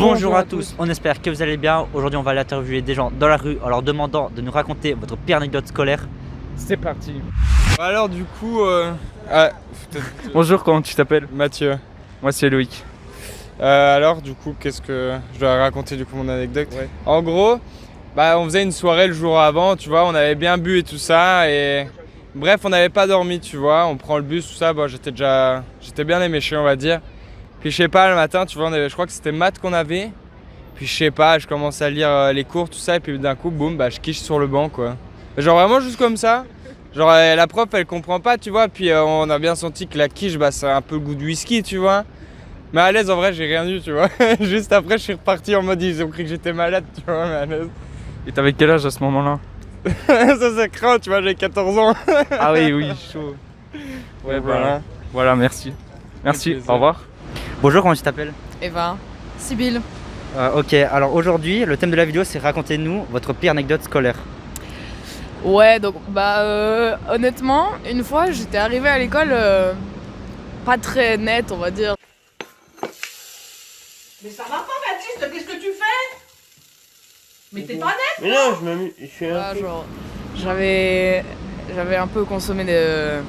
Bonjour à tous, on espère que vous allez bien. Aujourd'hui on va aller interviewer des gens dans la rue en leur demandant de nous raconter votre pire anecdote scolaire. C'est parti. Alors du coup, Bonjour, comment tu t'appelles? Mathieu. Moi c'est Loïc. Alors du coup, qu'est-ce que je dois raconter du coup mon anecdote? Ouais. En gros, on faisait une soirée le jour avant, tu vois, on avait bien bu et tout ça et bref, on n'avait pas dormi, tu vois. On prend le bus, tout ça. J'étais bien éméché, on va dire. Puis je sais pas, le matin, tu vois, je crois que c'était maths qu'on avait. Puis je sais pas, je commence à lire les cours, tout ça, et puis d'un coup, boum, je quiche sur le banc, quoi. Genre vraiment juste comme ça. Genre la prof, elle comprend pas, tu vois. Puis on a bien senti que la quiche, ça a un peu le goût de whisky, tu vois. Mais à l'aise, en vrai, j'ai rien eu, tu vois. Juste après, je suis reparti en mode, ils ont cru que j'étais malade, tu vois, mais à l'aise. Et t'avais quel âge à ce moment-là? Ça craint, tu vois, j'ai 14 ans. Ah oui, chaud. Ouais, voilà, merci. Merci, au revoir. Bonjour, comment tu t'appelles? Eva. Sybille. Ok, alors aujourd'hui le thème de la vidéo c'est racontez-nous votre pire anecdote scolaire. Ouais, donc honnêtement, une fois j'étais arrivée à l'école pas très nette, on va dire. Mais ça va pas, Baptiste, qu'est-ce que tu fais? Mais t'es pas net? Mais non, je suis Voilà, genre, j'avais un peu consommé des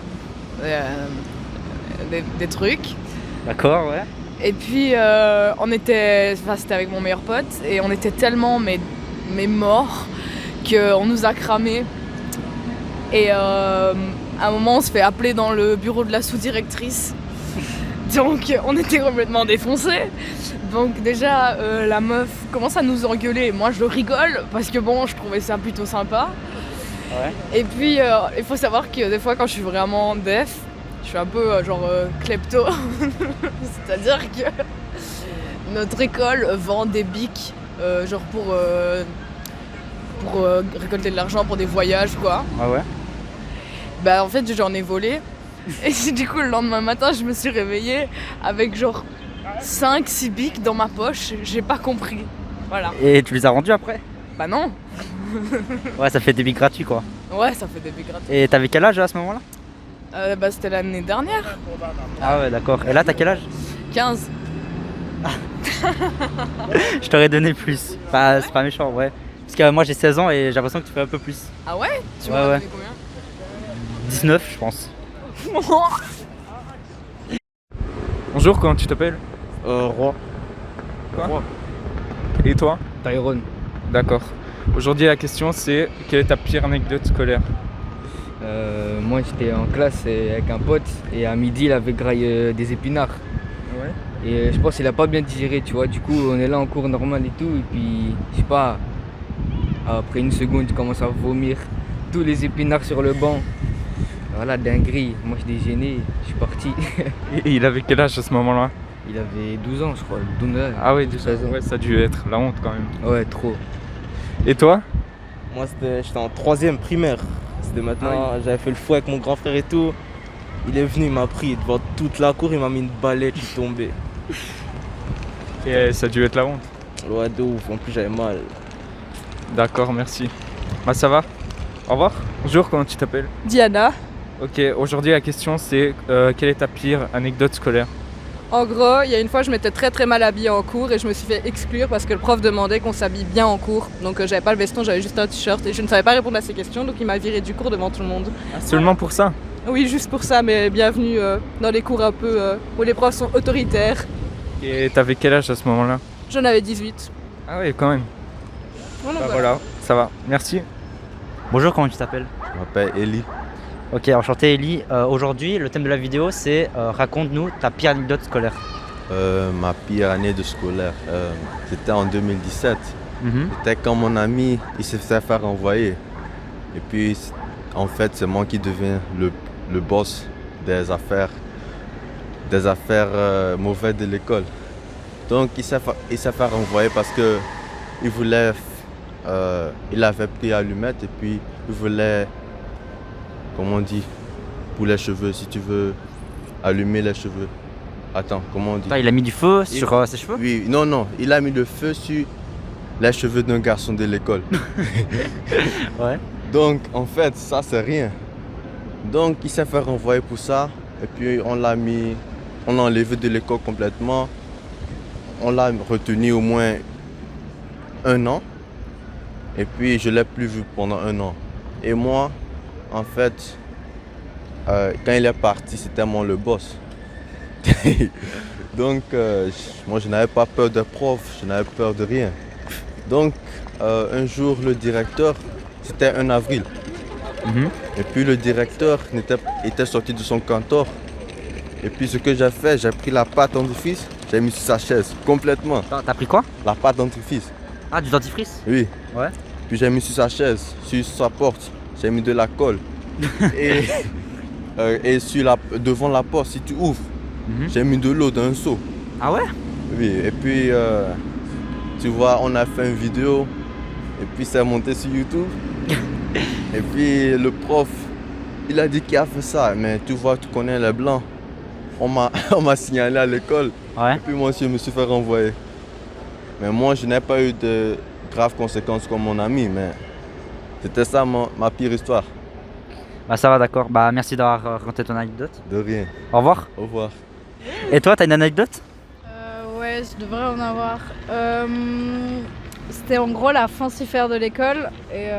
trucs. D'accord, ouais. Et puis c'était avec mon meilleur pote et on était tellement mais morts qu'on nous a cramés. Et à un moment on se fait appeler dans le bureau de la sous-directrice. Donc on était complètement défoncés. Donc déjà la meuf commence à nous engueuler. Moi je rigole parce que bon, je trouvais ça plutôt sympa. Ouais. Et puis il faut savoir que des fois quand je suis vraiment def, je suis un peu klepto. C'est-à-dire que notre école vend des bics genre pour récolter de l'argent pour des voyages quoi. Ah ouais. Bah en fait j'en ai volé. Et du coup le lendemain matin je me suis réveillée avec genre 5-6 bics dans ma poche. J'ai pas compris. Voilà. Et tu les as rendus après? Bah non. Ouais, ça fait des bics gratuits quoi. Ouais, ça fait des bics gratuits. Et t'avais quel âge à ce moment-là? C'était l'année dernière. Ah ouais, d'accord. Et là t'as quel âge? 15. Je t'aurais donné plus. Bah c'est pas méchant, ouais. Parce que moi j'ai 16 ans et j'ai l'impression que tu fais un peu plus. Ah ouais? Tu Ouais, m'as ouais. donné combien? 19 je pense. Bonjour, comment tu t'appelles? Roi. Quoi? Et toi? Tyrone. D'accord. Aujourd'hui la question c'est quelle est ta pire anecdote scolaire? Moi j'étais en classe avec un pote et à midi il avait graillé des épinards. Ouais. Et je pense qu'il a pas bien digéré, tu vois. Du coup on est là en cours normal et tout. Et puis je sais pas, après une seconde il commence à vomir tous les épinards sur le banc. Voilà, dinguerie. Moi j'étais gêné, je suis parti. Et il avait quel âge à ce moment-là? Il avait 12 ans je crois. 12 ans. Ah ouais, 12 16 ans. ans. Ouais, ça a dû être la honte quand même. Ouais, trop. Et toi? Moi j'étais en 3ème primaire. C'était maintenant, j'avais fait le fou avec mon grand frère et tout. Il est venu, il m'a pris devant toute la cour, il m'a mis une balette, je suis tombé. Et ça a dû être la honte. Ouais, de ouf, en plus j'avais mal. D'accord, merci. Bah ça va? Au revoir. Bonjour, comment tu t'appelles? Diana. Ok, aujourd'hui la question c'est quelle est ta pire anecdote scolaire? En gros, il y a une fois, je m'étais très mal habillée en cours et je me suis fait exclure parce que le prof demandait qu'on s'habille bien en cours. Donc j'avais pas le veston, j'avais juste un t-shirt et je ne savais pas répondre à ses questions, donc il m'a virée du cours devant tout le monde. Seulement pour ça? Oui, juste pour ça, mais bienvenue dans les cours un peu où les profs sont autoritaires. Et t'avais quel âge à ce moment-là? J'en avais 18. Ah oui, quand même. Voilà, Bah voilà, ça va. Merci. Bonjour, comment tu t'appelles? Je m'appelle Eli. Ok, enchanté Ellie. Aujourd'hui le thème de la vidéo c'est raconte-nous ta pire anecdote scolaire. Ma pire année de scolaire, c'était en 2017. Mhm. C'était quand mon ami il s'est fait faire envoyer. Et puis en fait c'est moi qui deviens le boss des affaires mauvaises de l'école. Donc il s'est fait renvoyer parce que il voulait, il avait pris allumette et puis il voulait, comment on dit, pour les cheveux, si tu veux allumer les cheveux. Attends, comment on dit? Il a mis du feu sur ses cheveux? Oui, non, il a mis le feu sur les cheveux d'un garçon de l'école. Ouais. Donc en fait, ça c'est rien. Donc il s'est fait renvoyer pour ça. Et puis on l'a enlevé de l'école complètement. on l'a retenu au moins 1 an. Et puis je ne l'ai plus vu pendant 1 an. Et moi, en fait, quand il est parti, c'était moi le boss. Donc, moi, je n'avais pas peur des profs, je n'avais peur de rien. Donc, un jour, le directeur, c'était 1 avril. Et puis, le directeur était sorti de son cantor. Et puis, ce que j'ai fait, j'ai pris la pâte dentifrice, j'ai mis sur sa chaise, complètement. T'as pris quoi? La pâte dentifrice. Ah, du dentifrice? Oui. Ouais. Puis, j'ai mis sur sa chaise, sur sa porte, j'ai mis de la colle. Et devant la porte, si tu ouvres, j'ai mis de l'eau dans un seau. Ah ouais? Oui, et puis tu vois, on a fait une vidéo et puis c'est monté sur YouTube. Et puis le prof, il a dit qu'il a fait ça, mais tu vois, tu connais les blancs. On m'a signalé à l'école. Ouais. Et puis moi aussi, je me suis fait renvoyer. Mais moi, je n'ai pas eu de graves conséquences comme mon ami, mais c'était ça ma pire histoire. Bah ça va, d'accord. Bah merci d'avoir raconté ton anecdote. De rien. Au revoir. Au revoir. Et toi, t'as une anecdote? Ouais, je devrais en avoir. C'était en gros la fancifère de l'école et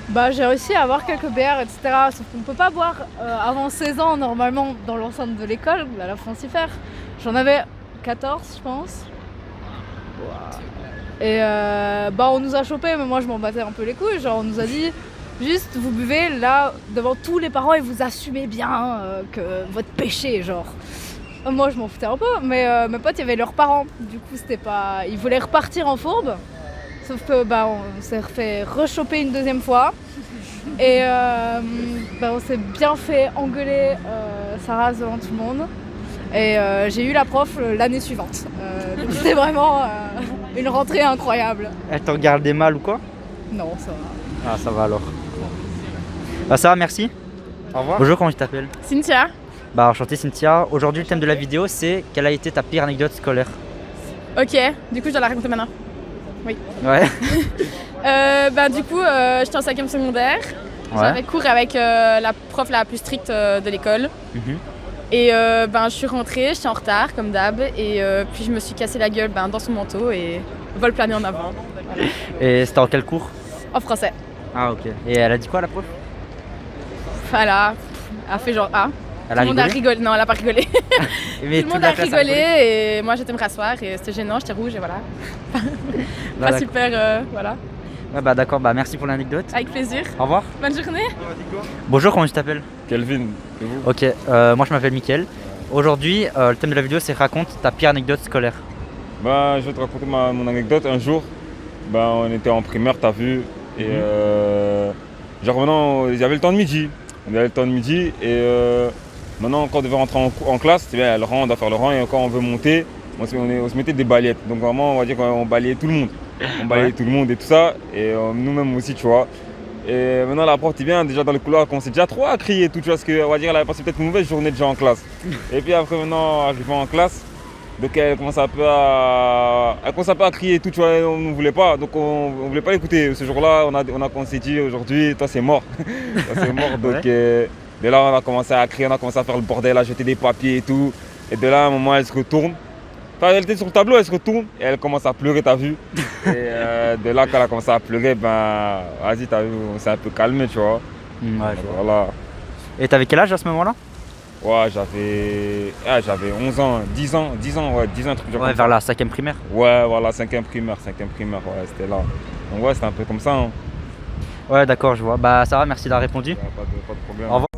bah, j'ai réussi à avoir quelques bières, etc. Sauf qu'on peut pas boire avant 16 ans normalement dans l'enceinte de l'école, à la fancifère. J'en avais 14, je pense. Et bah, on nous a chopés, mais moi je m'en battais un peu les couilles. Genre, on nous a dit juste vous buvez là devant tous les parents et vous assumez bien que votre péché, genre. Moi je m'en foutais un peu, mais mes potes, il y avait leurs parents. Du coup, c'était pas. Ils voulaient repartir en fourbe. Sauf que bah, on s'est fait rechoper une deuxième fois. Et bah, on s'est bien fait engueuler sa race devant tout le monde. Et j'ai eu la prof l'année suivante. Donc c'était vraiment une rentrée incroyable. Elle te regardait mal ou quoi? Non, ça va. Ah, ça va alors. Bah ça va, merci. Au revoir. Bonjour, comment tu t'appelles? Cynthia. Bah enchanté Cynthia. Aujourd'hui, le thème de la vidéo, c'est quelle a été ta pire anecdote scolaire? Ok, du coup je dois la raconter maintenant. Oui. Ouais. Bah du coup j'étais en 5e secondaire. Ouais. J'avais cours avec la prof la plus stricte de l'école. Et ben je suis rentrée, j'étais en retard comme d'hab et puis je me suis cassé la gueule dans son manteau et vol plané en avant. Voilà. Et c'était en quel cours? En français. Ah ok. Et elle a dit quoi la prof? Voilà, elle a fait genre ah. Elle Tout a le monde a rigolé? rigolé. Non, elle a pas rigolé. Mais Tout le monde la a classe rigolé et moi j'étais me rasseoir et c'était gênant, j'étais rouge et voilà. Bah, Pas d'accord. super, voilà. Ouais, bah d'accord, bah merci pour l'anecdote. Avec plaisir. Au revoir. Bonne journée. Bonjour, comment tu t'appelles? Kelvin, et vous? Ok, moi je m'appelle Mickaël. Aujourd'hui, le thème de la vidéo c'est raconte ta pire anecdote scolaire. Bah, je vais te raconter mon anecdote. Un jour, bah, on était en primaire, t'as vu, et genre maintenant, il y avait le temps de midi. On avait le temps de midi et maintenant, quand on devait rentrer en classe, c'est bien, le rang, on doit faire le rang et quand on veut monter, on se mettait des balayettes. Donc vraiment, on va dire qu'on balayait tout le monde. On balayait tout le monde et tout ça, et nous-mêmes aussi, tu vois. Et maintenant, la prof, bien déjà dans le couloir, elle commençait déjà trop à crier et tout, tu vois, parce qu'on va dire, elle avait passé peut-être une mauvaise journée déjà en classe. Et puis après, maintenant, arrivant en classe, donc elle commence un peu à crier et tout, tu vois, on ne voulait pas, donc on ne voulait pas l'écouter. Ce jour-là, on s'est dit aujourd'hui, toi c'est mort. Toi c'est mort, donc de là on a commencé à crier, on a commencé à faire le bordel, à jeter des papiers et tout. Et de là, à un moment, elle se retourne. Enfin, elle était sur le tableau, elle se retourne et elle commence à pleurer, t'as vu. Et de là, quand elle a commencé à pleurer, ben vas-y, t'as vu, on s'est un peu calmé, tu vois. Ouais, je vois. Voilà. Et t'avais quel âge à ce moment-là? Ouais, j'avais 11 ans, 10 ans, ouais, 10 ans, un truc genre Ouais, comme vers ça. la 5e primaire. Ouais, voilà, 5e primaire, ouais, c'était là. Donc ouais, c'était un peu comme ça. Hein. Ouais, d'accord, je vois. Bah ça va, merci d'avoir répondu. Pas de problème. Au revoir.